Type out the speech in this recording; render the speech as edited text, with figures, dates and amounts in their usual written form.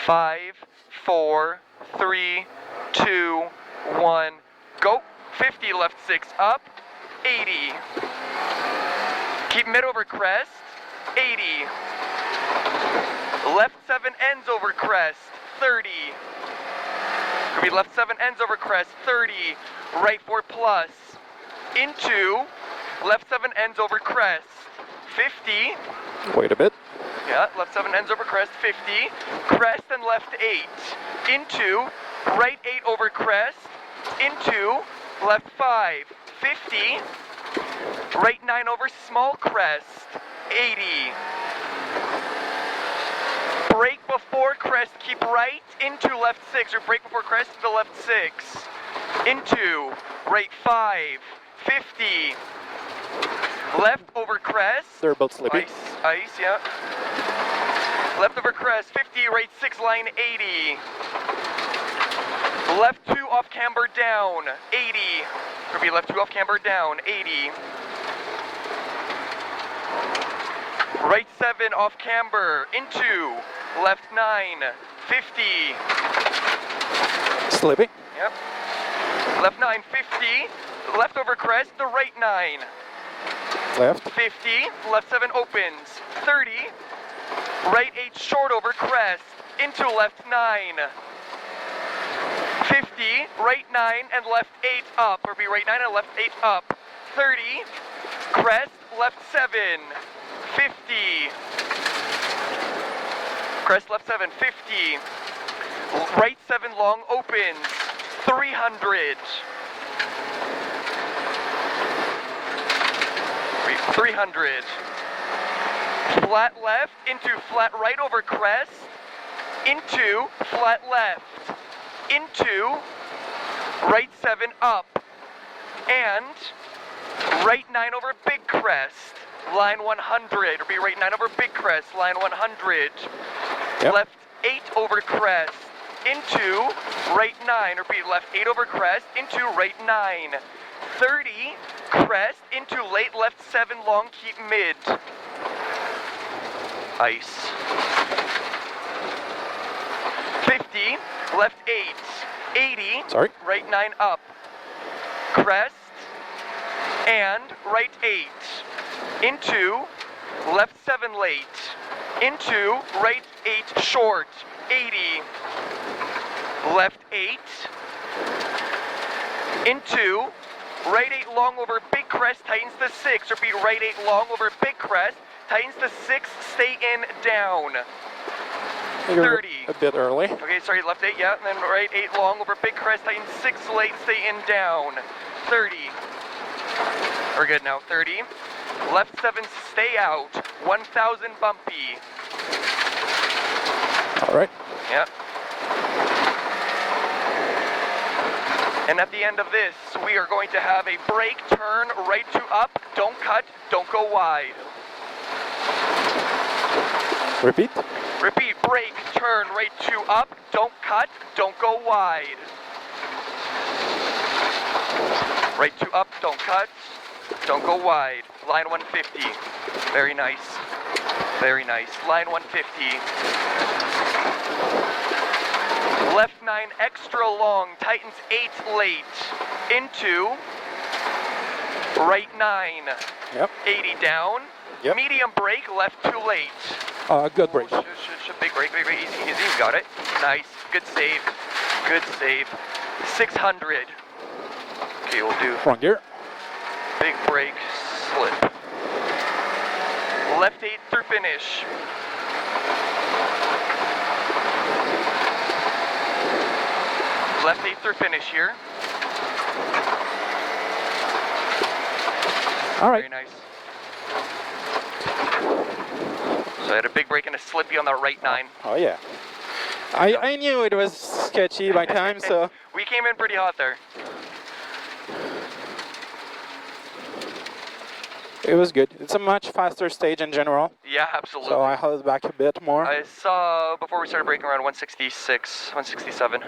5, 4, 3, 2, 1, go. 50, left 6, up, 80. Keep mid over crest, 80. Left 7 ends over crest, 30. Could be left 7 ends over crest, 30. Right 4 plus, into, left 7 ends over crest, 50. Wait a bit. Yeah, left 7 ends over crest, 50. Crest and left 8. Into, right 8 over crest, into, left 5, 50. Right 9 over small crest, 80. Brake before crest, keep right, into left 6, or brake before crest to the left 6. Into, right 5, 50. Left over crest. They're both slippy. Ice, yeah. Left over crest, 50, right 6, line 80. Left 2 off camber down, 80. Could be left 2 off camber down, 80. Right 7 off camber, into, left 9, 50. Slippy. Yep. Left 9, 50. Left over crest, the right 9. Left. 50. Left 7 opens, 30. Right 8 short over crest, into left 9. 50, right 9 and left 8 up, or be right 9 and left 8 up. 30, crest, left 7, 50. Crest, left 7, 50. Right 7 long opens, 300. 300. Flat left into flat right over crest, into flat left, into right 7 up, and right 9 over big crest, line 100, or be right 9 over big crest, line 100. Yep. Left 8 over crest, into right 9, or be left 8 over crest, into right 9. 30, crest, into late left 7 long, keep mid. Ice. 50, left 8, 80, Sorry. right 9 up, crest, and right 8, into, left 7 late, into, right 8 short, 80, left 8, into, right 8 long over big crest, tightens the 6, repeat right 8 long over big crest, tightens the 6, stay in, down. You're 30. a bit early. Okay, sorry, left 8, yeah, and then right 8 long over big crest, tightens 6 late, stay in, down. 30. We're good now, 30. Left 7, stay out, 1000 bumpy. All right. Yep. And at the end of this, we are going to have a brake, turn, right to up, don't cut, don't go wide. Repeat. Repeat, brake, turn, right to up, don't cut, don't go wide. Right to up, don't cut, don't go wide. Line 150, very nice, very nice. Line 150. Left 9 extra long, tightens 8 late, into, right 9, Yep. 80 down, Yep. medium brake, left 2 late. Good break. Big break, easy, you got it. Nice, good save, good save. 600. Okay, we'll do Wrong gear. big brake, slip. Left 8 through finish. Left 8 through finish here. All right. Very nice. So I had a big break and a slippy on the right 9. Oh yeah. I knew it was sketchy by time, so. We came in pretty hot there. It was good. It's a much faster stage in general. Yeah, absolutely. So I held back a bit more. I saw before we started braking around 166, 167.